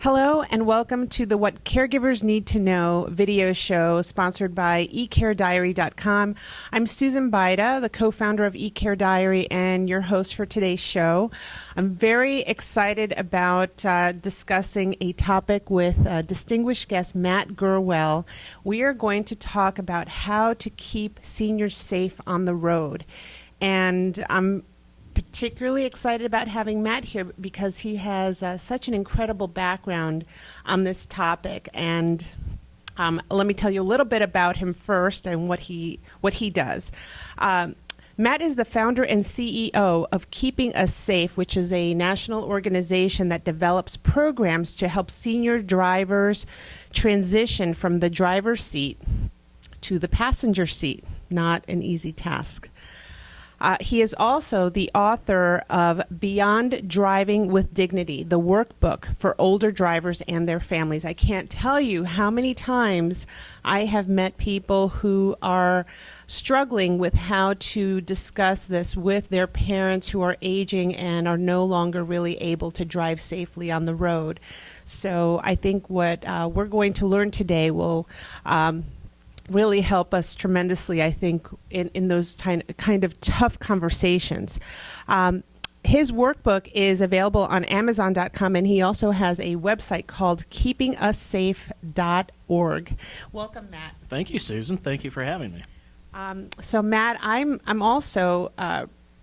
Hello and welcome to the What Caregivers Need to Know video show sponsored by eCareDiary.com. I'm Susan Baida, the co-founder of eCareDiary and your host for today's show. I'm very excited about discussing a topic with distinguished guest Matt Gurwell. We are going to talk about how to keep seniors safe on the road. And I'm particularly excited about having Matt here because he has such an incredible background on this topic. And let me tell you a little bit about him first and what he does. Matt is the founder and CEO of Keeping Us Safe, which is a national organization that develops programs to help senior drivers transition from the driver's seat to the passenger seat. Not an easy task. He is also the author of Beyond Driving with Dignity, the workbook for older drivers and their families. I can't tell you how many times I have met people who are struggling with how to discuss this with their parents who are aging and are no longer really able to drive safely on the road. So I think what we're going to learn today will really help us tremendously, I think, in those kind of tough conversations. His workbook is available on Amazon.com, and he also has a website called keepingussafe.org. Welcome, Matt. Thank you, Susan. Thank you for having me. So, Matt, I'm also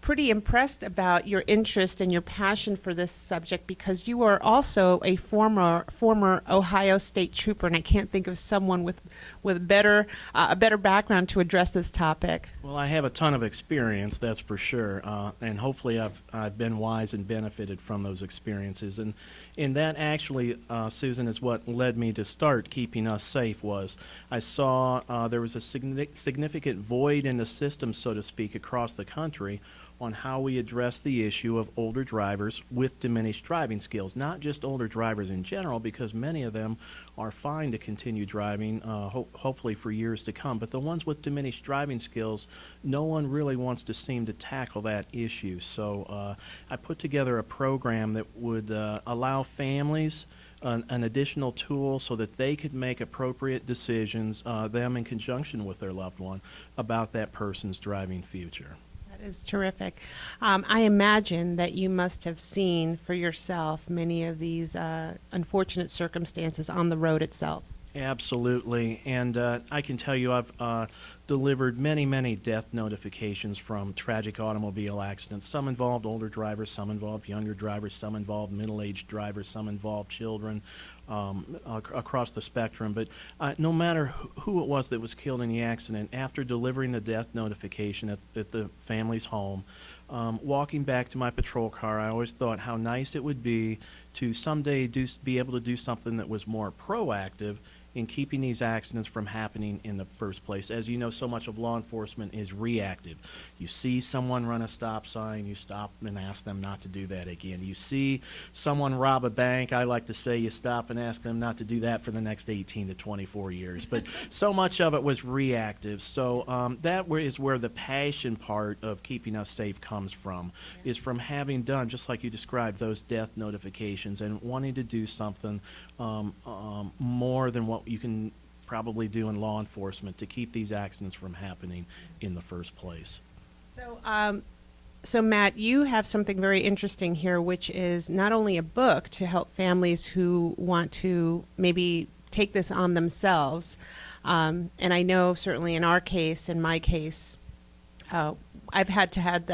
pretty impressed about your interest and your passion for this subject because you are also a former Ohio State trooper, and I can't think of someone with a better background to address this topic. Well, I have a ton of experience, that's for sure, and hopefully I've been wise and benefited from those experiences. And that actually, Susan, is what led me to start Keeping Us Safe. Was I saw there was a significant void in the system, so to speak, across the country on how we address the issue of older drivers with diminished driving skills. Not just older drivers in general, because many of them are fine to continue driving, hopefully for years to come, but the ones with diminished driving skills, no one really wants to seem to tackle that issue. So I put together a program that would allow families an additional tool so that they could make appropriate decisions, them in conjunction with their loved one, about that person's driving future. Is terrific. I imagine that you must have seen for yourself many of these unfortunate circumstances on the road itself. Absolutely, and I can tell you I've delivered many death notifications from tragic automobile accidents. Some involved older drivers, some involved younger drivers, some involved middle-aged drivers, some involved children, across the spectrum. But no matter who it was that was killed in the accident, after delivering the death notification at the family's home, walking back to my patrol car, I always thought how nice it would be to someday be able to do something that was more proactive in keeping these accidents from happening in the first place. As you know, so much of law enforcement is reactive. You see someone run a stop sign, you stop and ask them not to do that again. You see someone rob a bank, I like to say you stop and ask them not to do that for the next 18 to 24 years. But so much of it was reactive. So that is where the passion part of Keeping Us Safe comes from, is from having done, just like you described, those death notifications and wanting to do something more than what you can probably do in law enforcement to keep these accidents from happening in the first place. So Matt, you have something very interesting here, which is not only a book to help families who want to maybe take this on themselves, and I know certainly in our case, in my case, I've had to have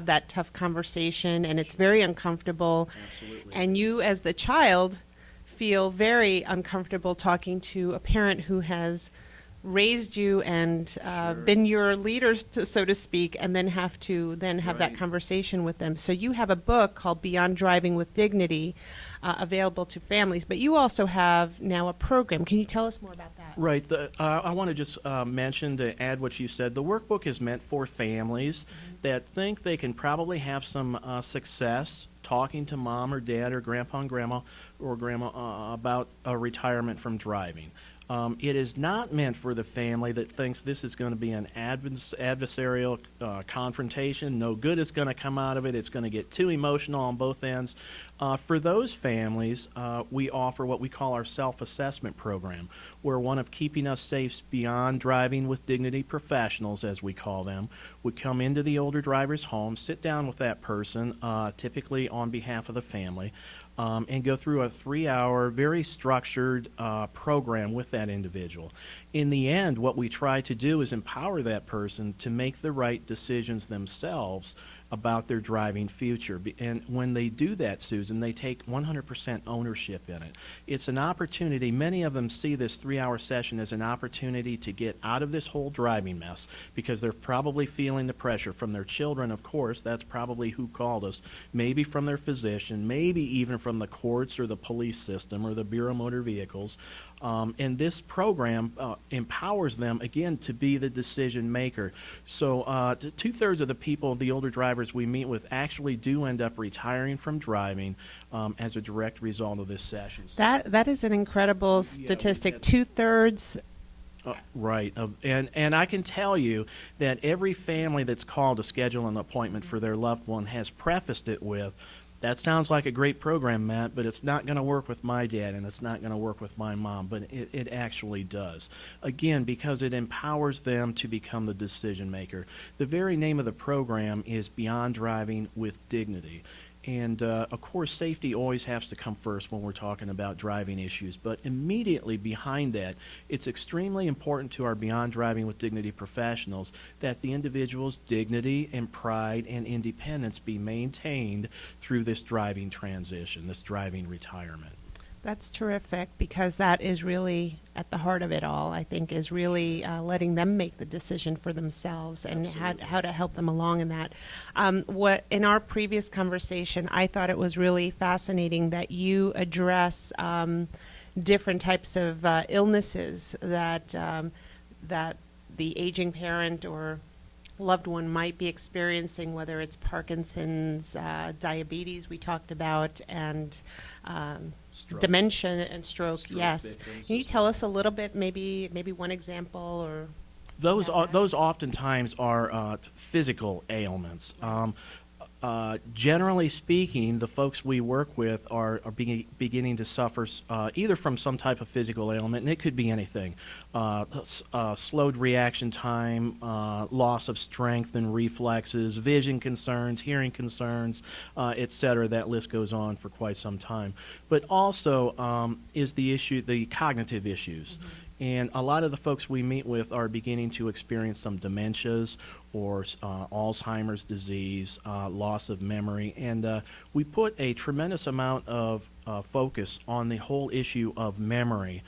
that tough conversation, and it's very uncomfortable. Absolutely. And you, as the child, feel very uncomfortable talking to a parent who has raised you and Sure. been your leaders, so to speak, and then have Right. that conversation with them. So you have a book called Beyond Driving with Dignity available to families, but you also have now a program. Can you tell us more about that? Right. I want to just mention, to add what you said, the workbook is meant for families that think they can probably have some success talking to mom or dad or grandpa and grandma or grandma about a retirement from driving. It is not meant for the family that thinks this is going to be an adversarial confrontation. No good is going to come out of it. It's going to get too emotional on both ends. For those families, we offer what we call our self-assessment program, where one of Keeping Us Safe Beyond Driving with Dignity professionals, as we call them, would come into the older driver's home, sit down with that person, typically on behalf of the family, and go through a 3-hour, very structured program with that individual. In the end, what we try to do is empower that person to make the right decisions themselves about their driving future. And when they do that, Susan, they take 100% ownership in it. It's an opportunity. Many of them see this 3-hour session as an opportunity to get out of this whole driving mess, because they're probably feeling the pressure from their children, of course. That's probably who called us. Maybe from their physician, maybe even from the courts or the police system or the Bureau of Motor Vehicles. And this program empowers them, again, to be the decision maker. So 2/3 of the people, the older drivers we meet with, actually do end up retiring from driving as a direct result of this session. That is an incredible statistic. 2/3. Right. And I can tell you that every family that's called to schedule an appointment for their loved one has prefaced it with, "That sounds like a great program, Matt, but it's not going to work with my dad, and it's not going to work with my mom." But it actually does. Again, because it empowers them to become the decision maker. The very name of the program is Beyond Driving with Dignity. And, of course, safety always has to come first when we're talking about driving issues. But immediately behind that, it's extremely important to our Beyond Driving with Dignity professionals that the individual's dignity and pride and independence be maintained through this driving transition, this driving retirement. That's terrific, because that is really at the heart of it all, I think, is really letting them make the decision for themselves and how to help them along in that. What in our previous conversation, I thought it was really fascinating that you address different types of illnesses that that the aging parent or loved one might be experiencing, whether it's Parkinson's, diabetes we talked about, and dementia and stroke. Yes. Can you tell us a little bit, maybe one example or? Those oftentimes are physical ailments. Generally speaking, the folks we work with are beginning to suffer either from some type of physical ailment, and it could be anything. Slowed reaction time, loss of strength and reflexes, vision concerns, hearing concerns, etc. That list goes on for quite some time. But also is the cognitive issues. Mm-hmm. And a lot of the folks we meet with are beginning to experience some dementias or Alzheimer's disease, loss of memory. And we put a tremendous amount of focus on the whole issue of memory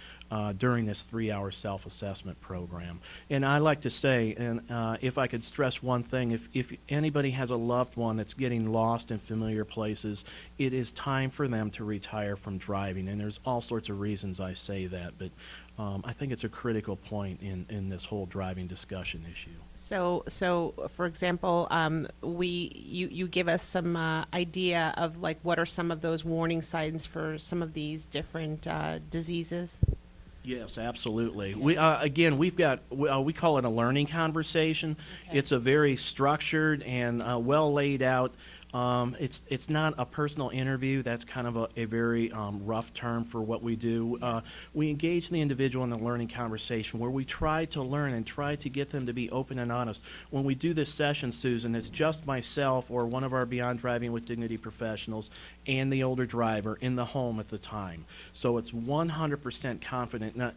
during this 3-hour self-assessment program. And I like to say, and if I could stress one thing, if anybody has a loved one that's getting lost in familiar places, it is time for them to retire from driving. And there's all sorts of reasons I say that, but I think it's a critical point in this whole driving discussion issue. So for example, you give us some idea of like what are some of those warning signs for some of these different diseases? Yes, absolutely. We we've got we call it a learning conversation. Okay. It's a very structured and well laid out. It's not a personal interview. That's kind of a very rough term for what we do. We engage the individual in the learning conversation where we try to learn and try to get them to be open and honest. When we do this session, Susan, it's just myself or one of our Beyond Driving with Dignity professionals and the older driver in the home at the time. So it's 100% confident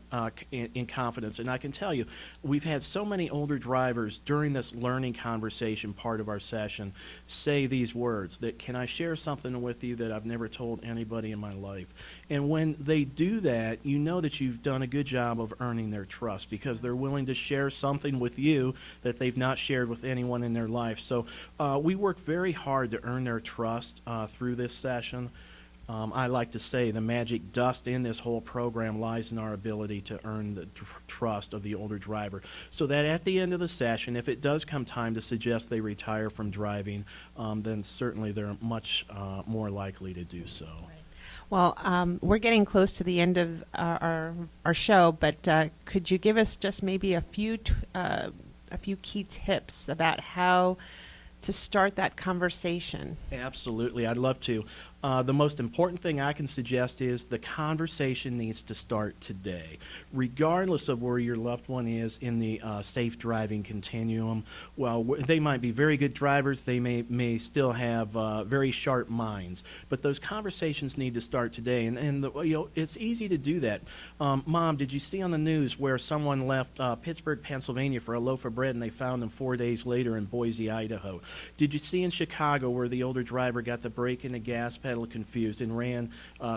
in confidence. And I can tell you, we've had so many older drivers during this learning conversation part of our session say these words, that can I share something with you that I've never told anybody in my life? And when they do that, you know that you've done a good job of earning their trust because they're willing to share something with you that they've not shared with anyone in their life. So we work very hard to earn their trust through this session. I like to say the magic dust in this whole program lies in our ability to earn the trust of the older driver, so that at the end of the session, if it does come time to suggest they retire from driving, then certainly they're much more likely to do so. Well, we're getting close to the end of our show, but could you give us just maybe a few key tips about how to start that conversation? Absolutely, I'd love to. The most important thing I can suggest is the conversation needs to start today, regardless of where your loved one is in the safe driving continuum. Well, they might be very good drivers. They may still have very sharp minds, but those conversations need to start today. And it's easy to do that. Mom, did you see on the news where someone left Pittsburgh, Pennsylvania for a loaf of bread, and they found them 4 days later in Boise, Idaho? Did you see in Chicago where the older driver got the brake and the gas pedal confused and ran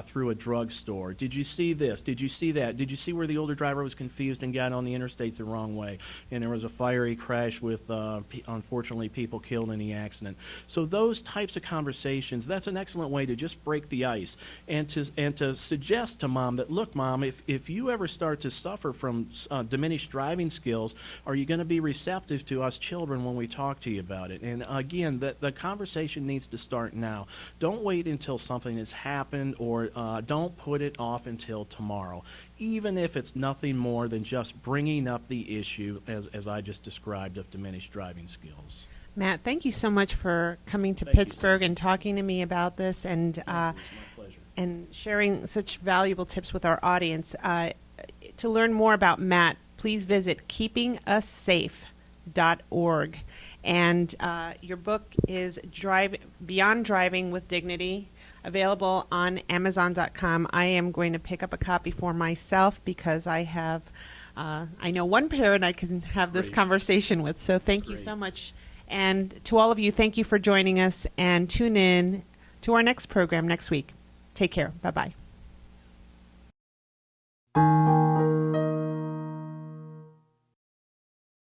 through a drugstore? Did you see this? Did you see that? Did you see where the older driver was confused and got on the interstate the wrong way, and there was a fiery crash with unfortunately people killed in the accident? So those types of conversations, that's an excellent way to just break the ice and to suggest to Mom that, look, Mom, if you ever start to suffer from diminished driving skills, are you going to be receptive to us children when we talk to you about it? And again, the conversation needs to start now. Don't wait until something has happened, or don't put it off until tomorrow, even if it's nothing more than just bringing up the issue, as I just described, of diminished driving skills. Matt, thank you so much for coming to Thank you, Pittsburgh Susan. and talking to me about this, and My pleasure. and sharing such valuable tips with our audience. To learn more about Matt, please visit keepingussafe.org. And your book is Beyond Driving with Dignity, available on Amazon.com. I am going to pick up a copy for myself because I know one parent I can have this Great. conversation with. So thank you Great. so much. And to all of you, thank you for joining us, and tune in to our next program next week. Take care. Bye-bye.